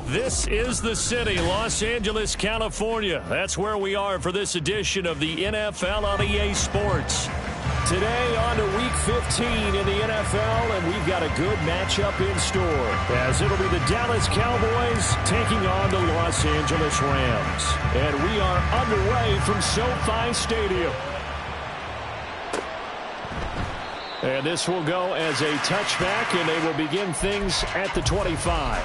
This is the city, Los Angeles, California. That's where we are for this edition of the NFL on EA Sports. Today on to Week 15 in the NFL, and we've got a good matchup in store, as it'll be the Dallas Cowboys taking on the Los Angeles Rams. And we are underway from SoFi Stadium. And this will go as a touchback, and they will begin things at the 25.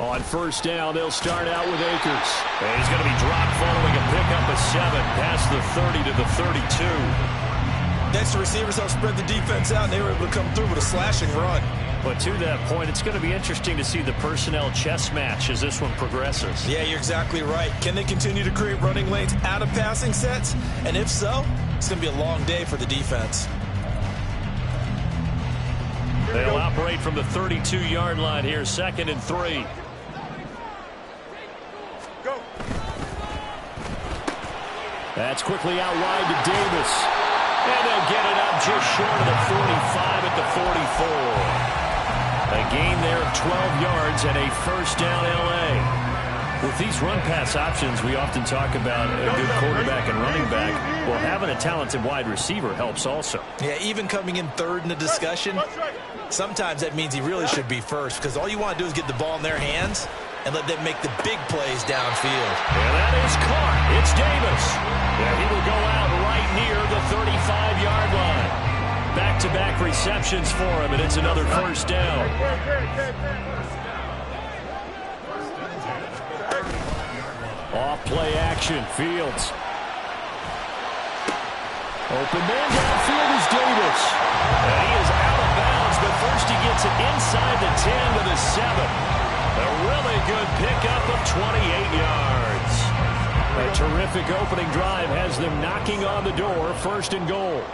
On first down, they'll start out with Akers. And he's going to be dropped following a pickup of 7 past the 30 to the 32. Next, the receivers help spread the defense out, and they were able to come through with a slashing run. But to that point, it's going to be interesting to see the personnel chess match as this one progresses. Yeah, you're exactly right. Can they continue to create running lanes out of passing sets? And if so, it's going to be a long day for the defense. They'll operate from the 32-yard line here, 2nd and 3. Go. That's quickly out wide to Davis. And they'll get it up just short of the 45 at the 44. A gain there of 12 yards and a first down L.A. With these run-pass options, we often talk about a good quarterback and running back. Well, having a talented wide receiver helps also. Yeah, even coming in third in the discussion, sometimes that means he really should be first, because all you want to do is get the ball in their hands and let them make the big plays downfield. And that is caught. It's Davis. And he will go out right near the 35-yard line. Back-to-back receptions for him, and it's another first down. Off play action, Fields. Open man downfield is Davis. And he is out of bounds, but first he gets it inside the 10 to the 7. A really good pickup of 28 yards. A terrific opening drive has them knocking on the door, 1st and goal.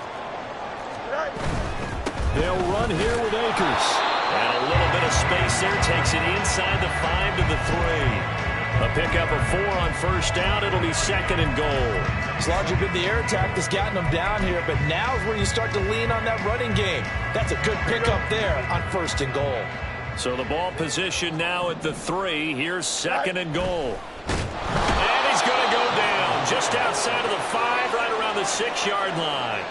They'll run here with Akers. And a little bit of space there takes it inside the 5 to the 3. A pickup of 4 on first down. It'll be 2nd and goal. It's largely been the air attack that's gotten them down here, but now is where you start to lean on that running game. That's a good pickup there on 1st and goal. So the ball position now at the 3. Here's 2nd and goal. And he's going to go down just outside of the 5, right around the 6-yard line.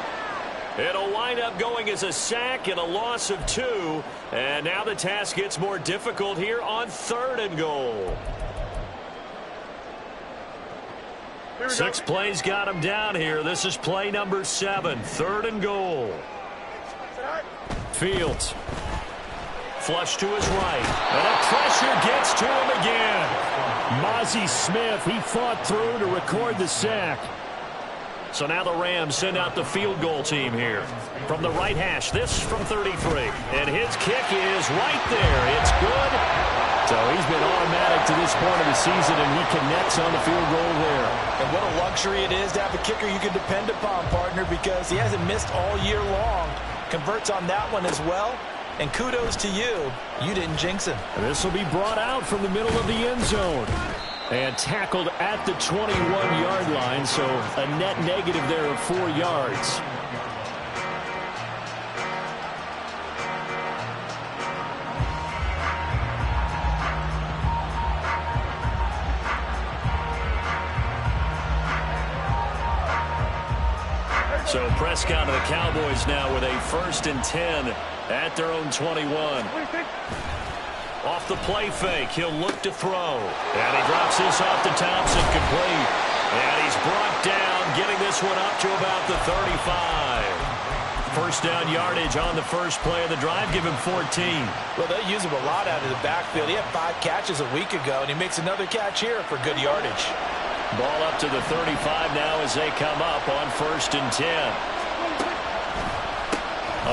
It'll wind up going as a sack and a loss of 2. And now the task gets more difficult here on 3rd and goal. 6 plays got him down here. This is play number 7, 3rd and goal. Fields. Flush to his right. And the pressure gets to him again. Mozzie Smith, he fought through to record the sack. So now the Rams send out the field goal team here. From the right hash, this from 33. And his kick is right there. It's good. So he's been automatic to this point of the season, and he connects on the field goal there. And what a luxury it is to have a kicker you can depend upon, partner, because he hasn't missed all year long. Converts on that one as well. And kudos to you. You didn't jinx him. And this will be brought out from the middle of the end zone. And tackled at the 21-yard line, so a net negative there of 4 yards. So Prescott of the Cowboys now with a 1st and 10 at their own 21. Off the play fake, he'll look to throw. And he drops this off to Thompson, complete. And he's brought down, getting this one up to about the 35. first down yardage on the first play of the drive. Give him 14. Well, they use him a lot out of the backfield. He had 5 catches a week ago, and he makes another catch here for good yardage. Ball up to the 35 now as they come up on 1st and 10.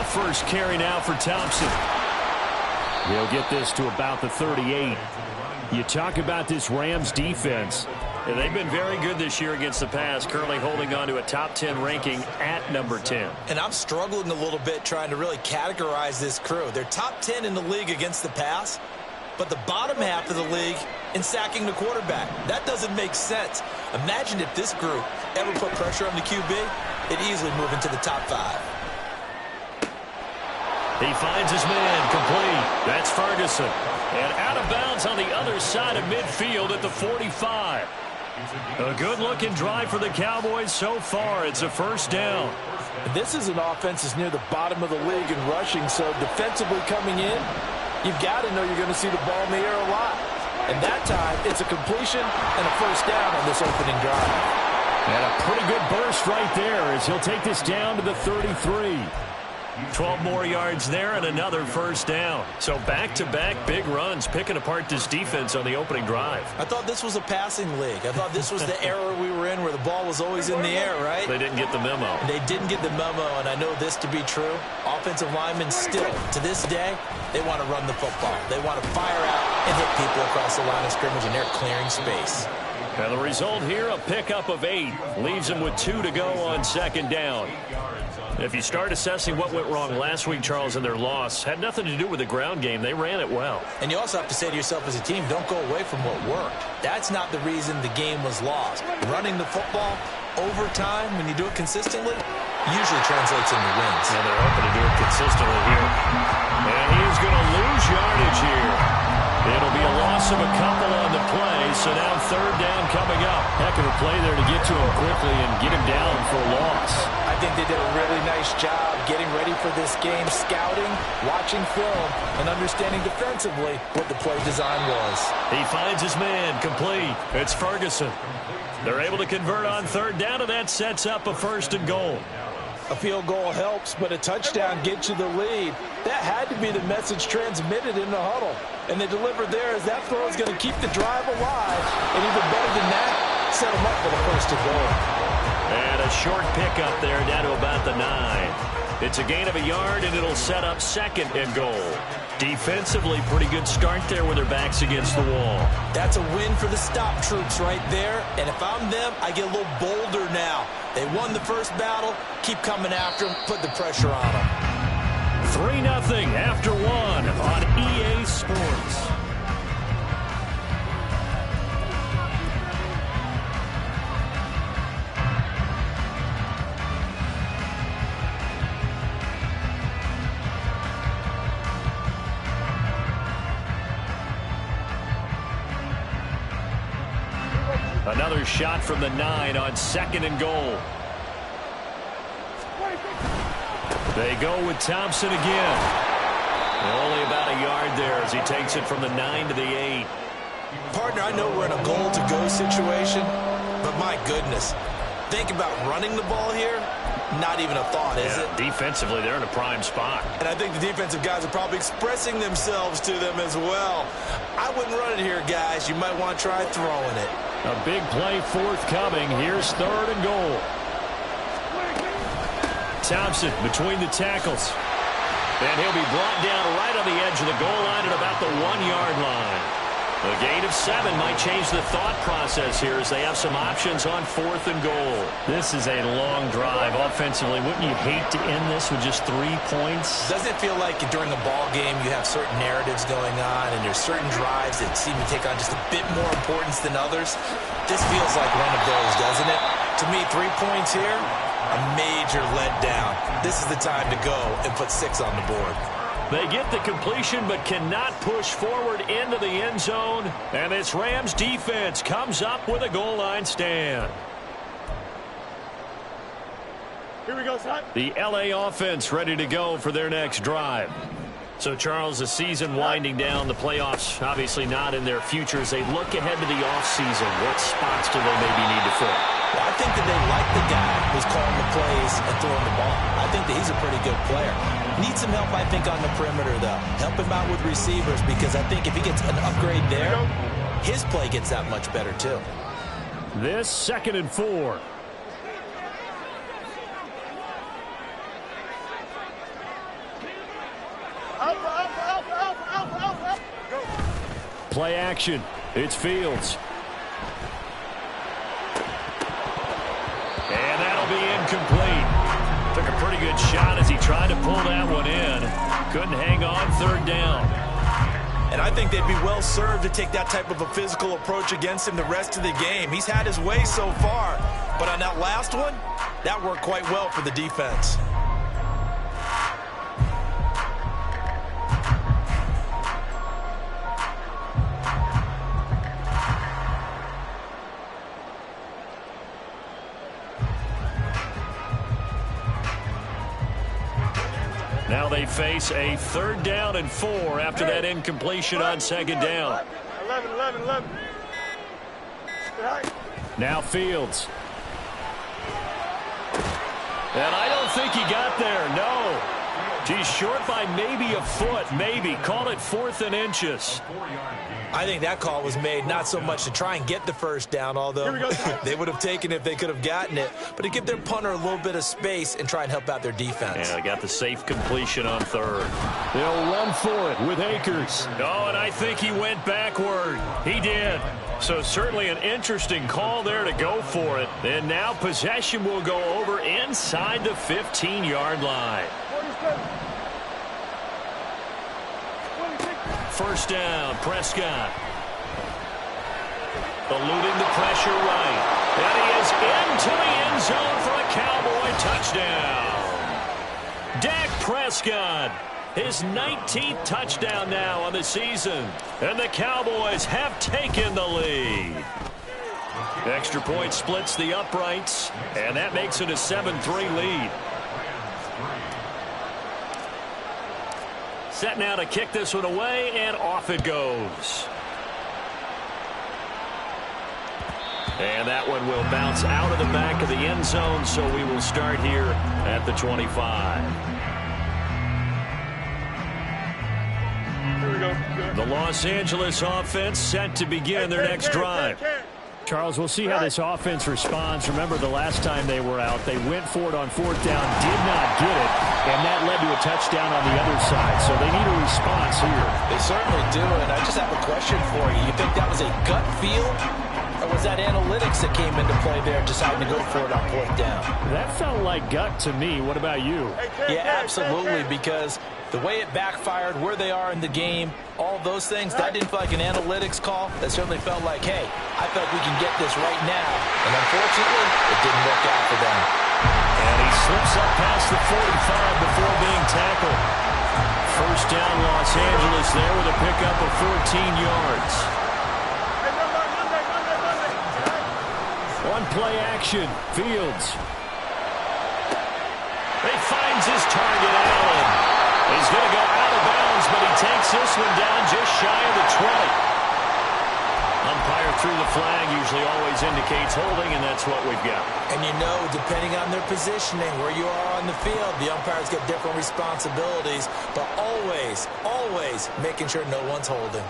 A first carry now for Thompson. He'll get this to about the 38. You talk about this Rams defense. And they've been very good this year against the pass, currently holding on to a top 10 ranking at number 10. And I'm struggling a little bit trying to really categorize this crew. They're top 10 in the league against the pass, but the bottom half of the league in sacking the quarterback. That doesn't make sense. Imagine if this group ever put pressure on the QB, it'd easily move into the top 5. He finds his man complete. That's Ferguson. And out of bounds on the other side of midfield at the 45. A good-looking drive for the Cowboys so far. It's a first down. This is an offense that's near the bottom of the league in rushing, so defensively coming in, you've got to know you're going to see the ball in the air a lot. And that time, it's a completion and a first down on this opening drive. And a pretty good burst right there as he'll take this down to the 33. 12 more yards there and another first down. So back-to-back big runs, picking apart this defense on the opening drive. I thought this was a passing league. I thought this was the era we were in where the ball was always in the air, right? They didn't get the memo. They didn't get the memo, and I know this to be true. Offensive linemen still, to this day, they want to run the football. They want to fire out and hit people across the line of scrimmage, and they're clearing space. And the result here, a pickup of 8. Leaves them with 2 to go on second down. If you start assessing what went wrong last week, Charles, in their loss, had nothing to do with the ground game. They ran it well. And you also have to say to yourself as a team, don't go away from what worked. That's not the reason the game was lost. Running the football over time, when you do it consistently, usually translates into wins. And they're hoping to do it consistently here. And he's going to lose yardage here. It'll be a loss of a couple on the play, so now third down coming up. Heck of a play there to get to him quickly and get him down for a loss. I think they did a really nice job getting ready for this game, scouting, watching film, and understanding defensively what the play design was. He finds his man complete. It's Ferguson. They're able to convert on third down, and that sets up a 1st and goal. A field goal helps, but a touchdown gets you the lead. That had to be the message transmitted in the huddle. And they delivered there as that throw is going to keep the drive alive. And even better than that, set them up for the 1st and goal. And a short pickup there down to about the 9. It's a gain of a yard, and it'll set up 2nd and goal. Defensively, pretty good start there with their backs against the wall. That's a win for the stop troops right there. And if I'm them, I get a little bolder now. They won the first battle. Keep coming after them. Put the pressure on them. 3-0 after 1 on EA Sports. Another shot from the 9 on 2nd and goal. They go with Thompson again. Only about a yard there as he takes it from the 9 to the 8. Partner, I know we're in a goal-to-go situation, but my goodness, think about running the ball here. Not even a thought, is it? Defensively, they're in a prime spot. And I think the defensive guys are probably expressing themselves to them as well. I wouldn't run it here, guys. You might want to try throwing it. A big play forthcoming. Here's 3rd and goal. Thompson between the tackles. And he'll be brought down right on the edge of the goal line at about the 1-yard line. A gain of 7 might change the thought process here as they have some options on 4th and goal. This is a long drive offensively. Wouldn't you hate to end this with just 3 points? Doesn't it feel like during a ball game you have certain narratives going on and there's certain drives that seem to take on just a bit more importance than others? This feels like one of those, doesn't it? To me, 3 points here, a major letdown. This is the time to go and put 6 on the board. They get the completion but cannot push forward into the end zone. And this Rams defense comes up with a goal line stand. Here we go, son. The LA offense ready to go for their next drive. So, Charles, the season winding down, the playoffs obviously not in their future. As they look ahead to the offseason, what spots do they maybe need to fill? I think that they like the guy who's calling the plays and throwing the ball. I think that he's a pretty good player. Needs some help, I think, on the perimeter, though. Help him out with receivers, because I think if he gets an upgrade there, his play gets that much better, too. This 2nd and 4. Play action. It's Fields. And that'll be incomplete. Took a pretty good shot as he tried to pull that one in. Couldn't hang on 3rd down. And I think they'd be well served to take that type of a physical approach against him the rest of the game. He's had his way so far. But on that last one, that worked quite well for the defense. Now they face a 3rd down and 4 after that incompletion on 2nd down. 11. Now Fields. And I don't think he got there, no. He's short by maybe a foot, maybe. Call it 4th and inches. I think that call was made not so much to try and get the 1st down, although they would have taken it if they could have gotten it, but to give their punter a little bit of space and try and help out their defense. And they got the safe completion on 3rd. They'll run for it with Akers. Oh, and I think he went backward. He did. So certainly an interesting call there to go for it. And now possession will go over inside the 15-yard line. 1st down, Prescott. Eluding the pressure right. And he is into the end zone for a Cowboy touchdown. Dak Prescott, his 19th touchdown now on the season. And the Cowboys have taken the lead. Extra point splits the uprights, and that makes it a 7-3 lead. Set now to kick this one away, and off it goes. And that one will bounce out of the back of the end zone, so we will start here at the 25. Here we go. The Los Angeles offense set to begin their next drive. Charles, we'll see how this offense responds. Remember, the last time they were out, they went for it on 4th down, did not get it, and that led to a touchdown on the other side. So they need a response here. They certainly do, and I just have a question for you. You think that was a gut feel, or was that analytics that came into play there, deciding to go for it on 4th down? That felt like gut to me. What about you? Yeah, absolutely, because the way it backfired, where they are in the game, all those things, that didn't feel like an analytics call. That certainly felt like, hey, I felt we can get this right now. And unfortunately, it didn't work out for them. And he slips up past the 45 before being tackled. 1st down, Los Angeles there with a pickup of 14 yards. On play action, Fields. He finds his target, Allen. He's going to go out of bounds, but he takes this one down just shy of the 20. Umpire threw the flag, usually always indicates holding, and that's what we've got. And you know, depending on their positioning, where you are on the field, the umpires get different responsibilities, but always, always making sure no one's holding.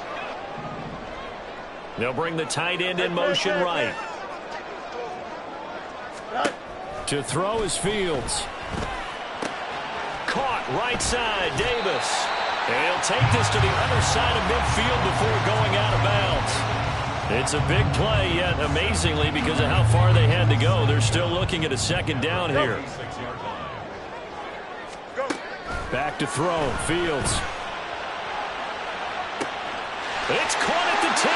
They'll bring the tight end in motion right. To throw is Fields. Caught right side, Davis. And he'll take this to the other side of midfield before going out of bounds. It's a big play, yet amazingly, because of how far they had to go, they're still looking at a 2nd down here. Back to throw, Fields. It's caught at the 10.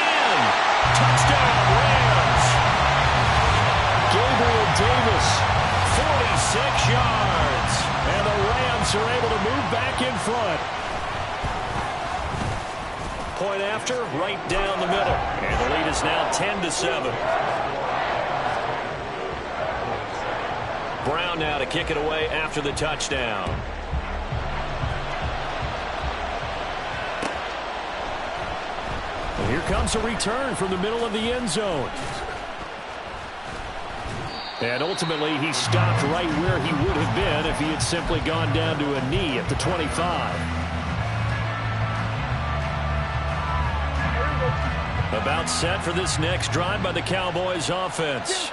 Touchdown, Rams. Gabriel Davis, 46 yards. And the Rams are able to move back in front. Point after, right down the middle. And the lead is now 10-7. Brown now to kick it away after the touchdown. And here comes a return from the middle of the end zone. And ultimately, he stopped right where he would have been if he had simply gone down to a knee at the 25. About set for this next drive by the Cowboys offense.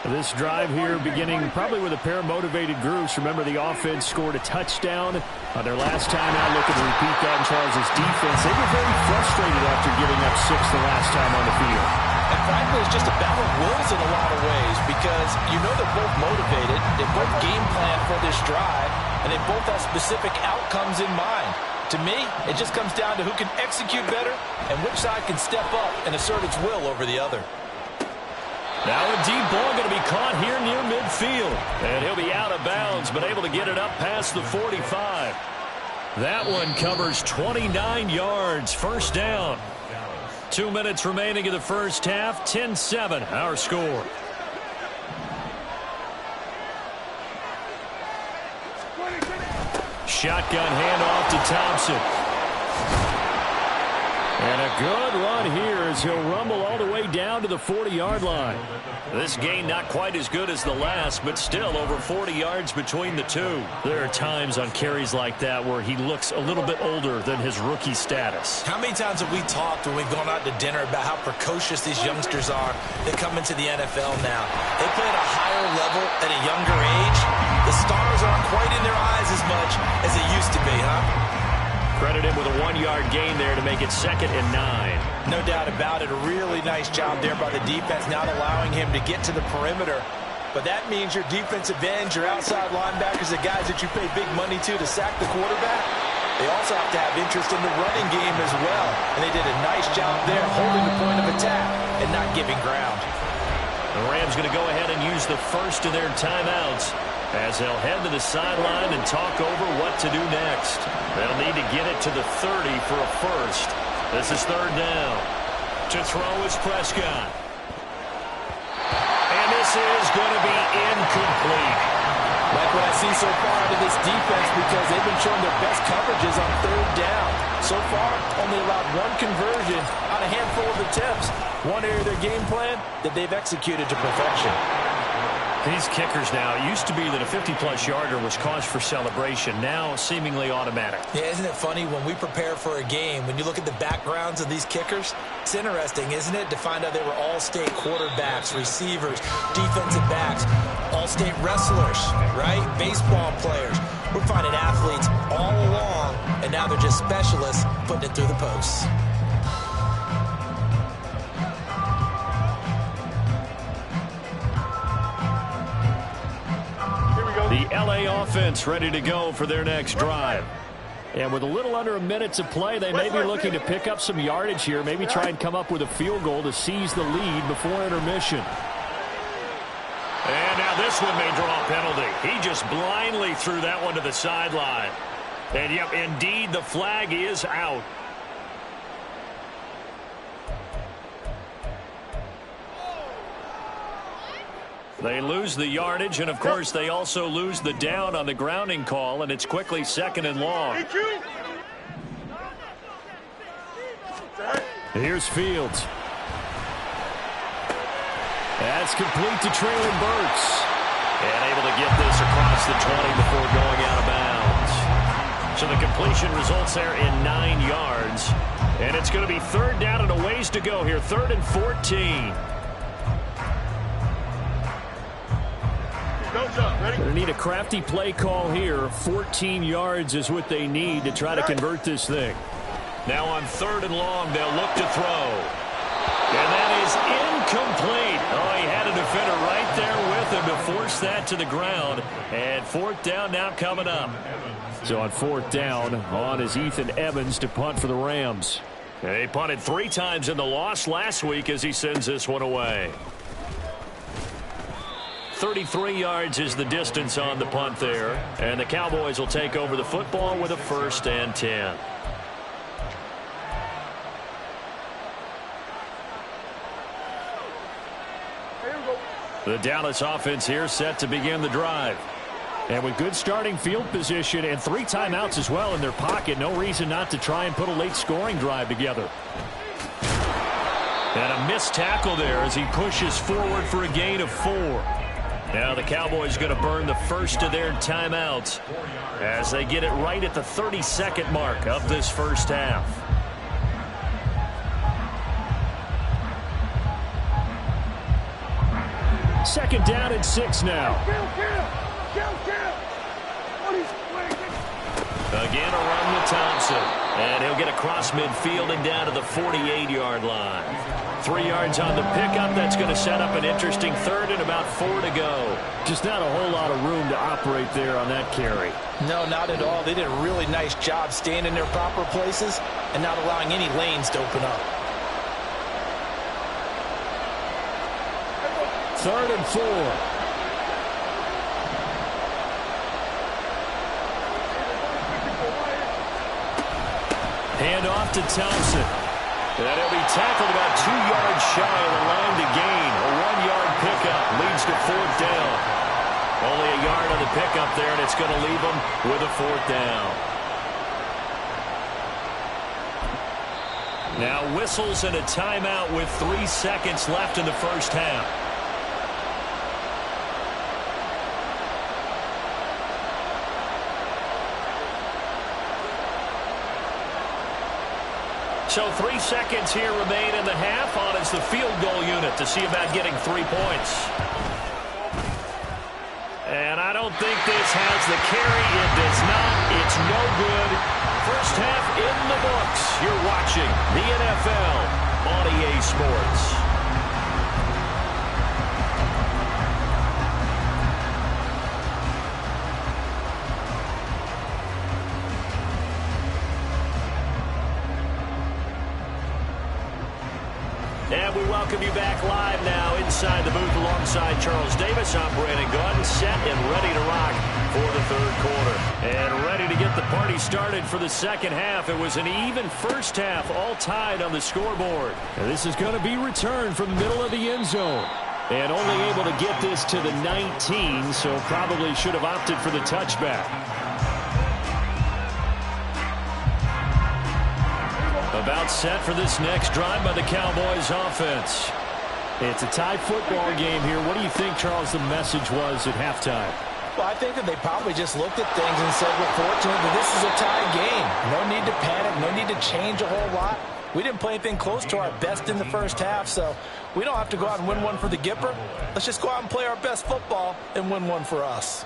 This drive here beginning probably with a pair of motivated groups. Remember, the offense scored a touchdown on their last time out. Looking to repeat that in Charles' defense. They were very frustrated after giving up 6 the last time on the field. And frankly, it's just a battle of wills in a lot of ways because you know they're both motivated. They both game plan for this drive, and they both have specific outcomes in mind. To me, it just comes down to who can execute better and which side can step up and assert its will over the other. Now a deep ball going to be caught here near midfield. And he'll be out of bounds, but able to get it up past the 45. That one covers 29 yards. First down. 2 minutes remaining in the first half. 10-7, our score. Shotgun handoff to Thompson. And a good run here as he'll rumble all the way down to the 40-yard line. This gain not quite as good as the last, but still over 40 yards between the two. There are times on carries like that where he looks a little bit older than his rookie status. How many times have we talked when we've gone out to dinner about how precocious these youngsters are that come into the NFL now? They play at a higher level at a younger age. The stars aren't quite in their eyes as much as they used to be, huh? Credit him with a 1-yard gain there to make it 2nd and 9. No doubt about it. A really nice job there by the defense, not allowing him to get to the perimeter. But that means your defensive ends, your outside linebackers, the guys that you pay big money to sack the quarterback, they also have to have interest in the running game as well. And they did a nice job there holding the point of attack and not giving ground. The Rams going to go ahead and use the first of their timeouts as they'll head to the sideline and talk over what to do next. They'll need to get it to the 30 for a first. This is 3rd down. To throw is Prescott. And this is going to be incomplete. Like what I see so far out of this defense because they've been showing their best coverages on 3rd down. So far, only allowed 1 conversion on a handful of attempts. One area of their game plan that they've executed to perfection. These kickers now, it used to be that a 50-plus yarder was cause for celebration. Now seemingly automatic. Yeah, isn't it funny when we prepare for a game, when you look at the backgrounds of these kickers, it's interesting, isn't it, to find out they were all-state quarterbacks, receivers, defensive backs, all-state wrestlers, right? Baseball players. We're finding athletes all along, and now they're just specialists putting it through the posts. The LA offense ready to go for their next drive. And with a little under a minute to play, they may be looking to pick up some yardage here, maybe try and come up with a field goal to seize the lead before intermission. And now this one may draw a penalty. He just blindly threw that one to the sideline. And yep, indeed, the flag is out. They lose the yardage, and of course they also lose the down on the grounding call, and it's quickly 2nd and long. Here's Fields. That's complete to Treylon Burks. And able to get this across the 20 before going out of bounds. So the completion results there in 9 yards. And it's going to be 3rd down and a ways to go here. 3rd and 14. They need a crafty play call here. 14 yards is what they need to try to convert this thing. Now on 3rd and long, they'll look to throw. And that is incomplete. Oh, he had a defender right there with him to force that to the ground. And 4th down now coming up. So on 4th down, on is Ethan Evans to punt for the Rams. And he punted 3 times in the loss last week as he sends this one away. 33 yards is the distance on the punt there. And the Cowboys will take over the football with a 1st and 10. The Dallas offense here set to begin the drive. And with good starting field position and 3 timeouts as well in their pocket, no reason not to try and put a late scoring drive together. And a missed tackle there as he pushes forward for a gain of 4. Now the Cowboys going to burn the first of their timeouts as they get it right at the 30-second mark of this first half. Second down and 6 now. Again, a run with Thompson. And he'll get across midfield and down to the 48-yard line. 3 yards on the pickup. That's going to set up an interesting third and about 4 to go. Just not a whole lot of room to operate there on that carry. No, not at all. They did a really nice job staying in their proper places and not allowing any lanes to open up. 3rd and 4. Hand off to Thompson. And he'll be tackled about 2 yards shy of the line to gain. A 1-yard pickup leads to 4th down. Only a yard on the pickup there, and it's going to leave them with a 4th down. Now whistles and a timeout with 3 seconds left in the first half. So 3 seconds here remain in the half. On is the field goal unit to see about getting 3 points. And I don't think this has the carry. It does not. It's no good. First half in the books. You're watching the NFL on EA Sports. And we welcome you back live now inside the booth alongside Charles Davis. I'm Brandon Gaudin, set and ready to rock for the 3rd quarter. And ready to get the party started for the second half. It was an even first half, all tied on the scoreboard. And this is going to be returned from the middle of the end zone. And only able to get this to the 19, so probably should have opted for the touchback. About set for this next drive by the Cowboys offense. It's a tie football game here. What do you think, Charles, the message was at halftime? Well, I think that they probably just looked at things and said, we're fortunate that this is a tie game. No need to panic. No need to change a whole lot. We didn't play anything close to our best in the first half, so we don't have to go out and win one for the Gipper. Let's just go out and play our best football and win one for us.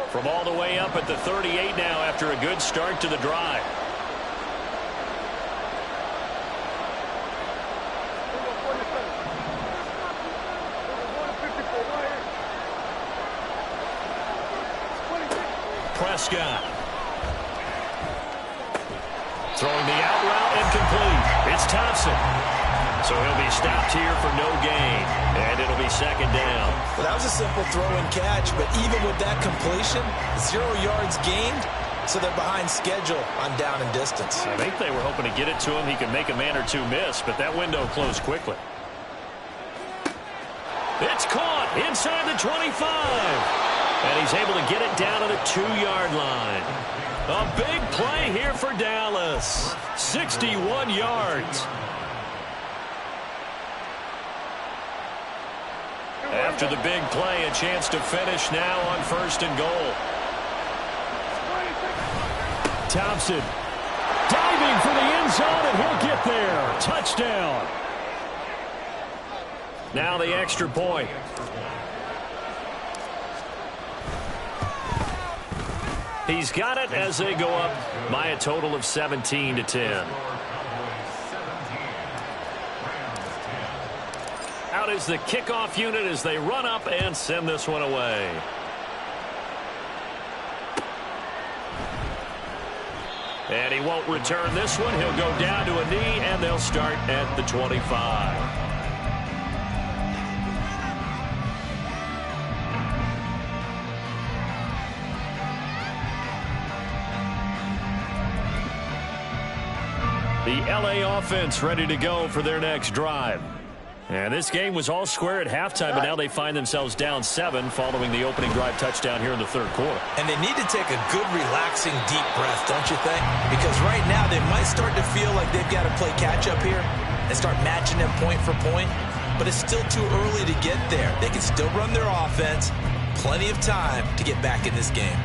From all the way up at the 38 now after a good start to the drive. Prescott. Throwing the out route incomplete. It's Thompson. So he'll be stopped here for no gain. And it'll be 2nd down. Well, that was a simple throw and catch, but even with that completion, 0 yards gained, so they're behind schedule on down and distance. I think they were hoping to get it to him. He could make a man or two miss, but that window closed quickly. It's caught inside the 25. And he's able to get it down to the 2-yard line. A big play here for Dallas. 61 yards. After the big play, a chance to finish now on 1st and goal. Thompson diving for the end zone, and he'll get there. Touchdown. Now the extra point. He's got it as they go up by a total of 17-10. Out is the kickoff unit as they run up and send this one away. And he won't return this one. He'll go down to a knee, and they'll start at the 25. The LA offense ready to go for their next drive. And this game was all square at halftime, but now they find themselves down 7 following the opening drive touchdown here in the 3rd quarter. And they need to take a good, relaxing, deep breath, don't you think? Because right now they might start to feel like they've got to play catch-up here and start matching them point for point. but it's still too early to get there. They can still run their offense. Plenty of time to get back in this game.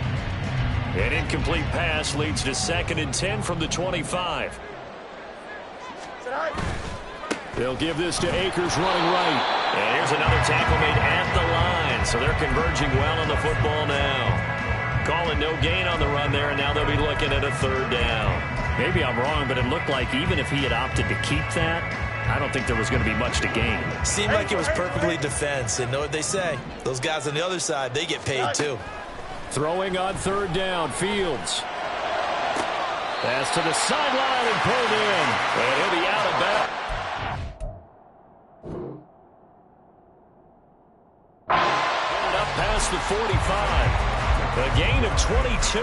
An incomplete pass leads to 2nd and 10 from the 25. They'll give this to Akers running right. And here's another tackle made at the line. So they're converging well on the football now. Calling no gain on the run there, and now they'll be looking at a 3rd down. Maybe I'm wrong, but it looked like even if he had opted to keep that, I don't think there was going to be much to gain. Seemed like it was perfectly defense. And know what they say? Those guys on the other side, they get paid too. Throwing on 3rd down, Fields. Pass to the sideline and pulled in. And he'll be out of bounds. Up past the 45. A gain of 22.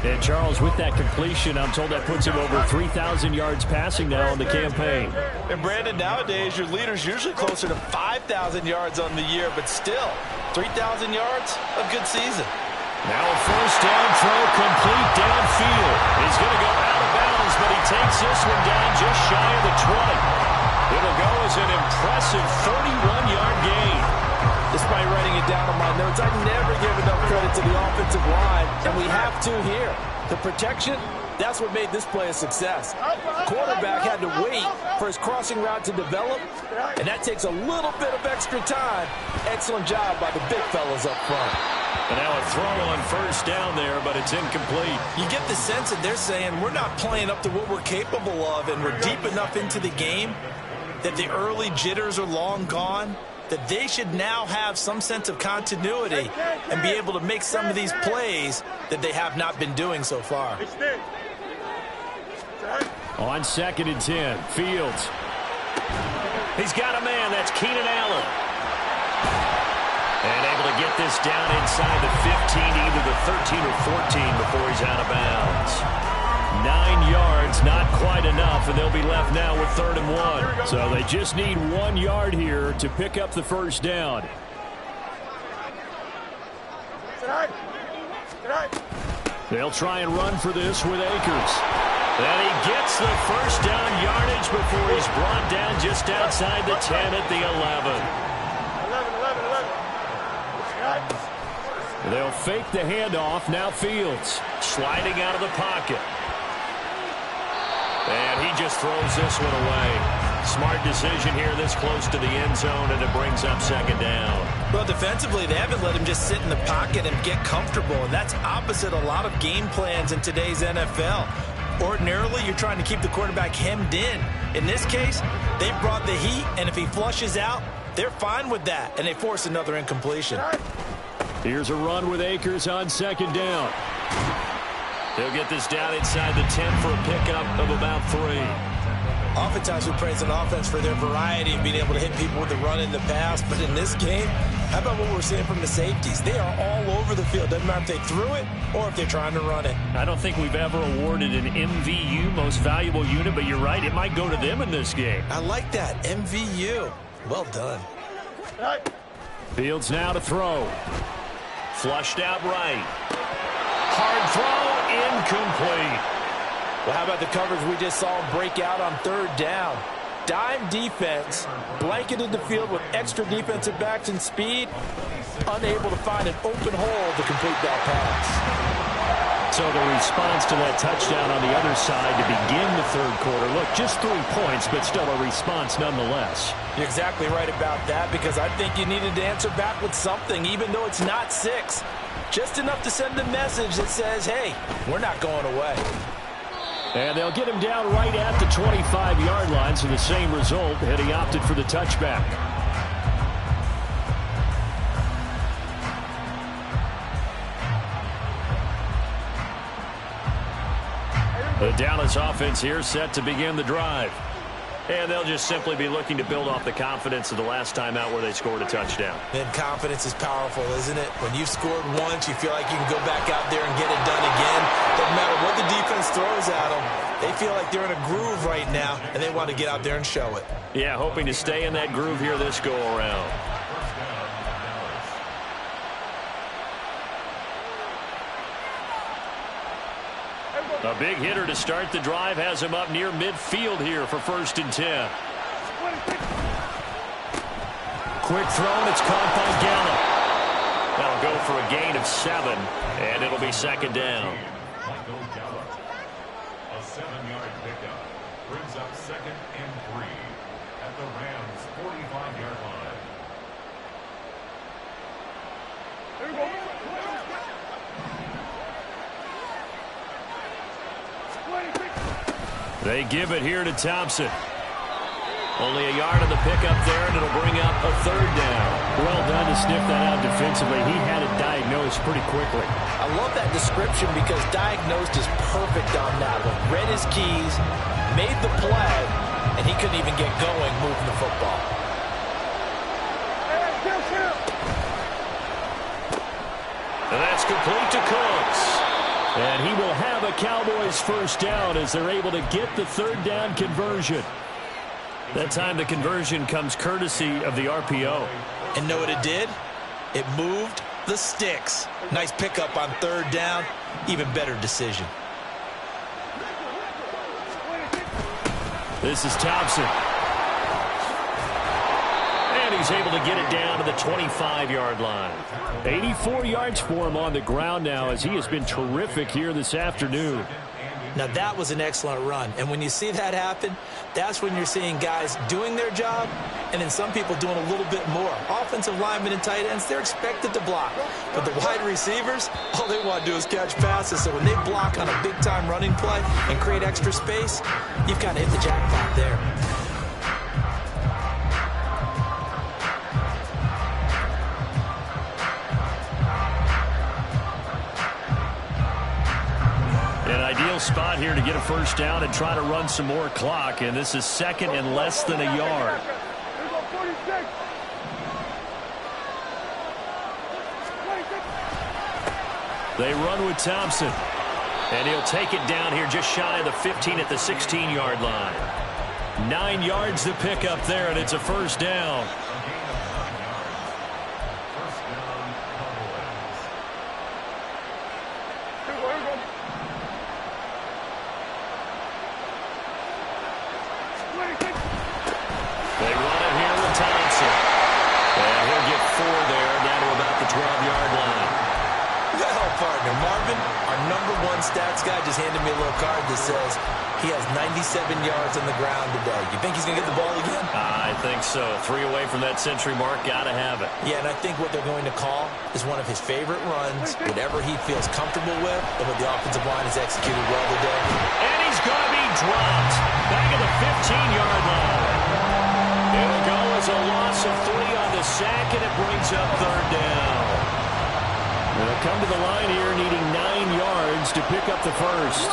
And Charles, with that completion, I'm told that puts him over 3,000 yards passing now on the campaign. And Brandon, nowadays your leader's usually closer to 5,000 yards on the year, but still, 3,000 yards, a good season. Now a 1st down throw complete downfield. He's going to go out of bounds, but he takes this one down just shy of the 20. It'll go as an impressive 41-yard gain. Despite writing it down on my notes, I never give enough credit to the offensive line, and we have to here. The protection, that's what made this play a success. Quarterback had to wait for his crossing route to develop, and that takes a little bit of extra time. Excellent job by the big fellas up front. And now a throw on 1st down there, but it's incomplete. You get the sense that they're saying we're not playing up to what we're capable of, and we're deep enough into the game that the early jitters are long gone, that they should now have some sense of continuity and be able to make some of these plays that they have not been doing so far. On 2nd and 10, Fields. He's got a man. That's Keenan Allen. And able to get this down inside the 15, either the 13 or 14 before he's out of bounds. 9 yards, not quite enough, and they'll be left now with 3rd and 1. So they just need 1 yard here to pick up the 1st down. They'll try and run for this with Akers. And he gets the 1st down yardage before he's brought down just outside the 10 at the 11. They'll fake the handoff. Now Fields sliding out of the pocket. And he just throws this one away. Smart decision here this close to the end zone, and it brings up 2nd down. Well, defensively, they haven't let him just sit in the pocket and get comfortable, and that's opposite a lot of game plans in today's NFL. Ordinarily, you're trying to keep the quarterback hemmed in. In this case, they brought the heat, and if he flushes out, they're fine with that, and they force another incompletion. Here's a run with Akers on 2nd down. He'll get this down inside the 10 for a pickup of about 3. Oftentimes we praise an offense for their variety of being able to hit people with the run in the pass, but in this game, how about what we're seeing from the safeties? They are all over the field. Doesn't matter if they threw it or if they're trying to run it. I don't think we've ever awarded an MVU, most valuable unit, but you're right, it might go to them in this game. I like that, MVU. Well done. Fields now to throw. Flushed out right. Hard throw, incomplete. Well, how about the coverage we just saw him break out on 3rd down? Dime defense, blanketed the field with extra defensive backs and speed, unable to find an open hole to complete that pass. So the response to that touchdown on the other side to begin the 3rd quarter. Look, just 3 points, but still a response nonetheless. You're exactly right about that, because I think you needed to answer back with something, even though it's not 6. Just enough to send a message that says, hey, we're not going away. And they'll get him down right at the 25-yard line, so the same result had he opted for the touchback. The Dallas offense here set to begin the drive. And they'll just simply be looking to build off the confidence of the last time out where they scored a touchdown. And confidence is powerful, isn't it? When you've scored once, you feel like you can go back out there and get it done again. Doesn't matter what the defense throws at them. They feel like they're in a groove right now, and they want to get out there and show it. Yeah, hoping to stay in that groove here this go-around. A big hitter to start the drive has him up near midfield here for 1st and 10. quick throw, and it's caught by Gallup. That'll go for a gain of 7, and it'll be second down. Michael Gallup, a 7-yard pickup, brings up 2nd and 3 at the Rams' 45-yard line. Here we go. They give it here to Thompson. Only a yard on the pickup there, and it'll bring up a 3rd down. Well done to sniff that out defensively. He had it diagnosed pretty quickly. I love that description because diagnosed is perfect on that one. Read his keys, made the play, and he couldn't even get going moving the football. And that's complete to Cooks. And he will have a Cowboys first down as they're able to get the 3rd down conversion. That time the conversion comes courtesy of the RPO. And know what it did? It moved the sticks. Nice pickup on 3rd down. Even better decision. This is Thompson. And he's able to get it down to the 25-yard line. 84 yards for him on the ground now as he has been terrific here this afternoon. Now that was an excellent run. And when you see that happen, that's when you're seeing guys doing their job and then some people doing a little bit more. Offensive linemen and tight ends, they're expected to block. But the wide receivers, all they want to do is catch passes. So when they block on a big-time running play and create extra space, you've kind of hit the jackpot there. An ideal spot here to get a first down and try to run some more clock. And this is 2nd and less than a yard. They run with Thompson. And he'll take it down here just shy of the 15 at the 16-yard line. 9 yards to pick up there, and it's a first down. They run it here with Thompson. And he'll get 4 there, down to about the 12-yard line. Well, partner, Marvin, our #1 stats guy just handed me a little card that says he has 97 yards on the ground today. You think he's going to get the ball again? I think so. 3 away from that century mark. Got to have it. Yeah, and I think what they're going to call is one of his favorite runs, whatever he feels comfortable with, and what the offensive line has executed well today. And he's going to be dropped back at the 15-yard line. It'll go as a loss of 3 on the sack, and it brings up 3rd down. They'll come to the line here needing 9 yards to pick up the first.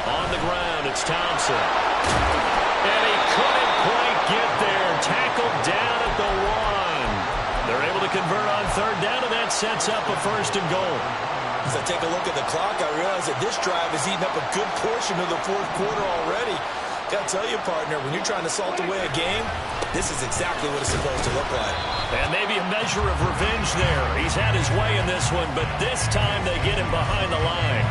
On the ground, it's Thompson. And he couldn't quite get there. Tackled down at the 1. They're able to convert on 3rd down, and that sets up a 1st and goal. As I take a look at the clock, I realize that this drive has eaten up a good portion of the 4th quarter already. Got to tell you, partner, when you're trying to salt away a game, this is exactly what it's supposed to look like. And maybe a measure of revenge there. He's had his way in this one, but this time they get him behind the line.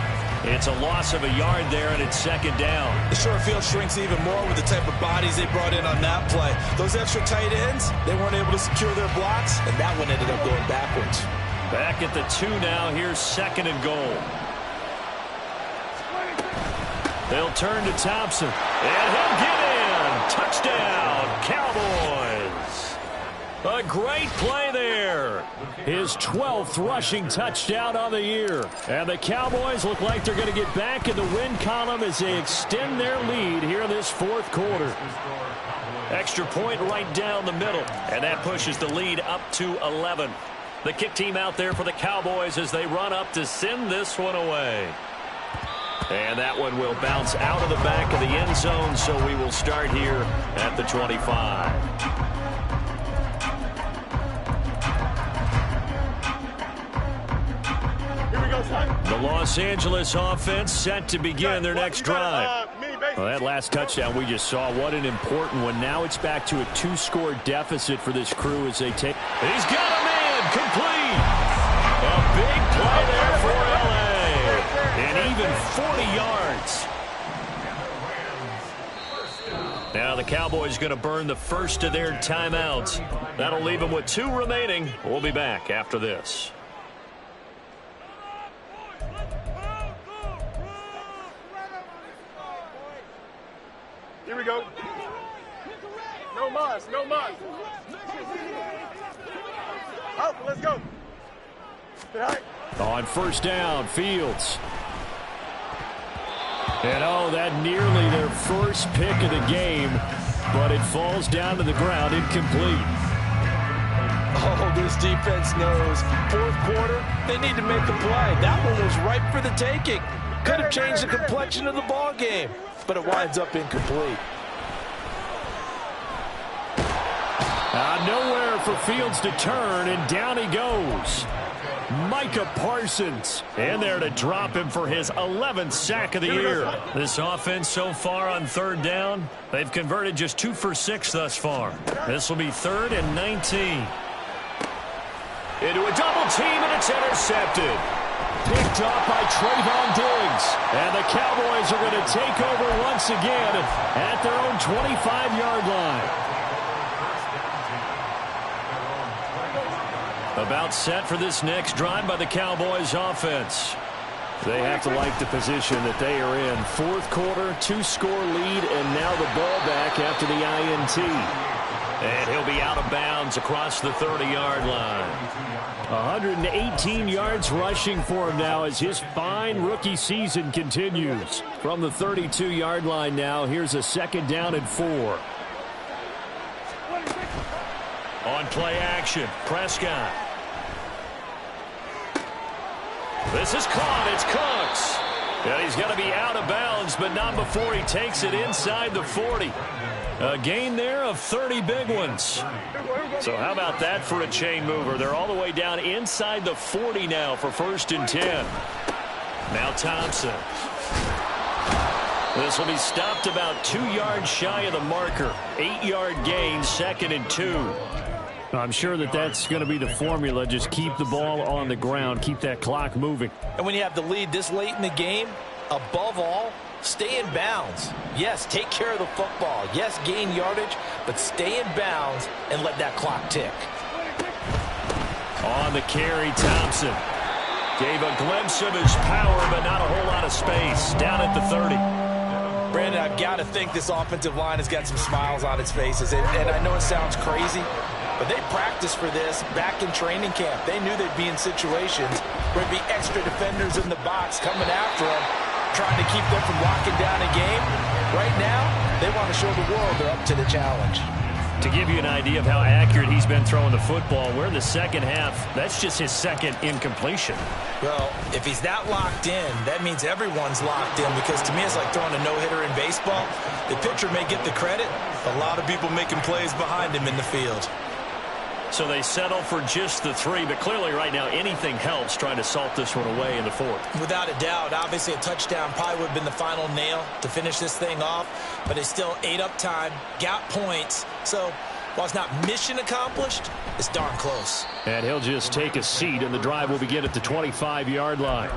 It's a loss of a yard there, and it's 2nd down. The short field shrinks even more with the type of bodies they brought in on that play. Those extra tight ends, they weren't able to secure their blocks, and that one ended up going backwards. Back at the 2 now. Here's 2nd and goal. They'll turn to Thompson, and he'll get in. Touchdown, Cowboys. A great play there. His 12th rushing touchdown on the year. And the Cowboys look like they're going to get back in the win column as they extend their lead here in this 4th quarter. Extra point right down the middle, and that pushes the lead up to 11. The kick team out there for the Cowboys as they run up to send this one away. And that one will bounce out of the back of the end zone, so we will start here at the 25. The Los Angeles offense set to begin their next drive. Well, that last touchdown we just saw, what an important one. Now it's back to a 2-score deficit for this crew as they take. He's got a man complete. A big play there for L.A. And even 40 yards. Now the Cowboys going to burn the first of their timeouts. That'll leave them with 2 remaining. We'll be back after this. Here we go. No mas, no mas. Out, let's go. On first down, Fields. And oh, that nearly their first pick of the game, but it falls down to the ground incomplete. Oh, this defense knows. Fourth quarter, they need to make a play. That one was ripe for the taking. Could have changed the complexion of the ball game, but it winds up incomplete. Nowhere for Fields to turn, and down he goes. Micah Parsons in there to drop him for his 11th sack of the year. This offense so far on third down, they've converted just 2 for 6 thus far. This will be 3rd and 19. Into a double team, and it's intercepted. Picked up by Trayvon Diggs. And the Cowboys are going to take over once again at their own 25-yard line. About set for this next drive by the Cowboys offense. They have to like the position that they are in. 4th quarter, 2-score lead, and now the ball back after the INT. And he'll be out of bounds across the 30-yard line. 118 yards rushing for him now as his fine rookie season continues. From the 32-yard line now, here's a 2nd down and 4. On play action, Prescott. This is caught. It's Cooks. And he's going to be out of bounds, but not before he takes it inside the 40. A gain there of 30 big ones. So how about that for a chain mover? They're all the way down inside the 40 now for 1st and 10. Now Thompson. This will be stopped about 2 yards shy of the marker. 8-yard gain, 2nd and 2. I'm sure that that's going to be the formula. Just keep the ball on the ground. Keep that clock moving. And when you have the lead this late in the game, above all, stay in bounds. Yes, take care of the football. Yes, gain yardage, but stay in bounds and let that clock tick. On the carry, Thompson. Gave a glimpse of his power, but not a whole lot of space. Down at the 30. Brandon, I've got to think this offensive line has got some smiles on its faces. And I know it sounds crazy, but they practiced for this back in training camp. They knew they'd be in situations where there'd be extra defenders in the box coming after them, trying to keep them from locking down a game. Right now, they want to show the world they're up to the challenge. To give you an idea of how accurate he's been throwing the football, we're in the second half. That's just his 2nd incompletion. Well, if he's that locked in, that means everyone's locked in, because to me it's like throwing a no-hitter in baseball. The pitcher may get the credit, a lot of people making plays behind him in the field. So they settle for just the 3, but clearly right now anything helps trying to salt this one away in the 4th. Without a doubt, obviously a touchdown probably would have been the final nail to finish this thing off, but it's still ate up time, got points, so while it's not mission accomplished, it's darn close. And he'll just take a seat, and the drive will begin at the 25-yard line.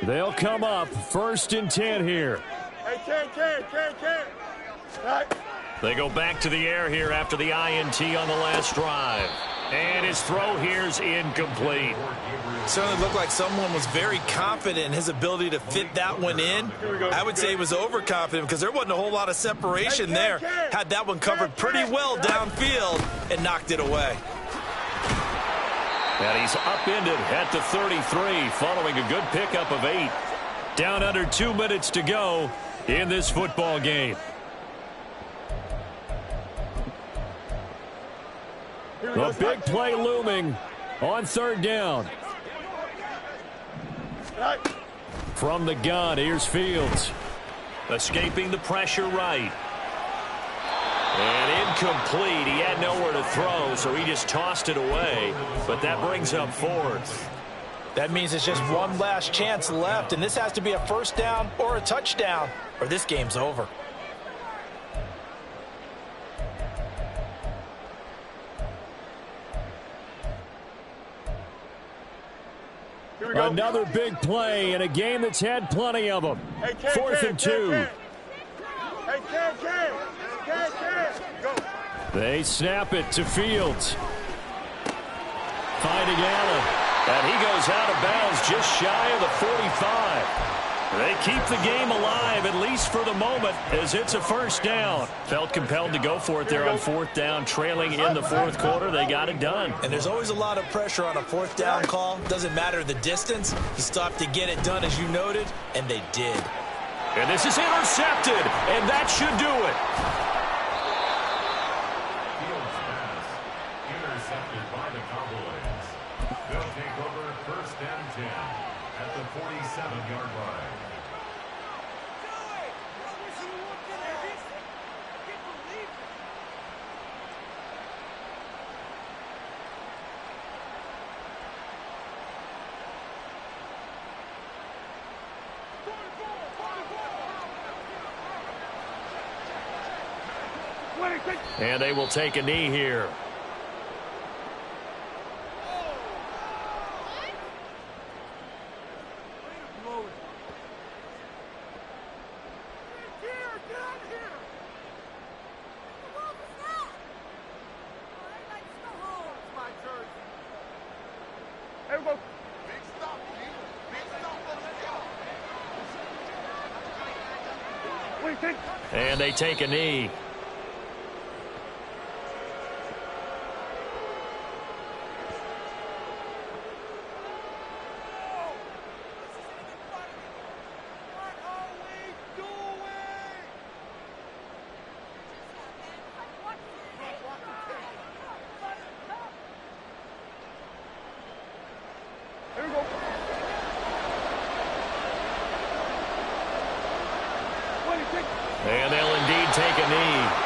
They'll come up 1st and 10 here. Hey, Ken. Right. They go back to the air here after the INT on the last drive. And his throw here's incomplete. Certainly looked like someone was very confident in his ability to fit that one in. I would say he was overconfident because there wasn't a whole lot of separation there. Had that one covered pretty well downfield and knocked it away. And he's upended at the 33 following a good pickup of 8. Down under 2 minutes to go in this football game. A big play looming on 3rd down. From the gun, here's Fields. Escaping the pressure right. And incomplete. He had nowhere to throw, so he just tossed it away. But that brings up 4th. That means it's just one last chance left, and this has to be a 1st down or a touchdown, or this game's over. Another big play in a game that's had plenty of them. Hey, 4th and 2. Hey, Ken. Go. They snap it to Fields. Finding Allen. And he goes out of bounds just shy of the 45. They keep the game alive, at least for the moment, as it's a first down. Felt compelled to go for it there on 4th down, trailing in the 4th quarter. They got it done. And there's always a lot of pressure on a 4th down call. Doesn't matter the distance. You stop to get it done, as you noted, and they did. And this is intercepted, and that should do it. Fields pass intercepted by the Cowboys. They'll take over 1st and 10 at the 47-yard line. And they will take a knee here. And they take a knee. And they'll indeed take a knee.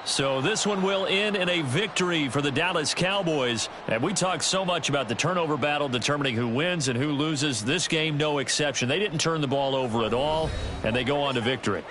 So this one will end in a victory for the Dallas Cowboys. And we talked so much about the turnover battle determining who wins and who loses. This game, no exception. They didn't turn the ball over at all, and they go on to victory.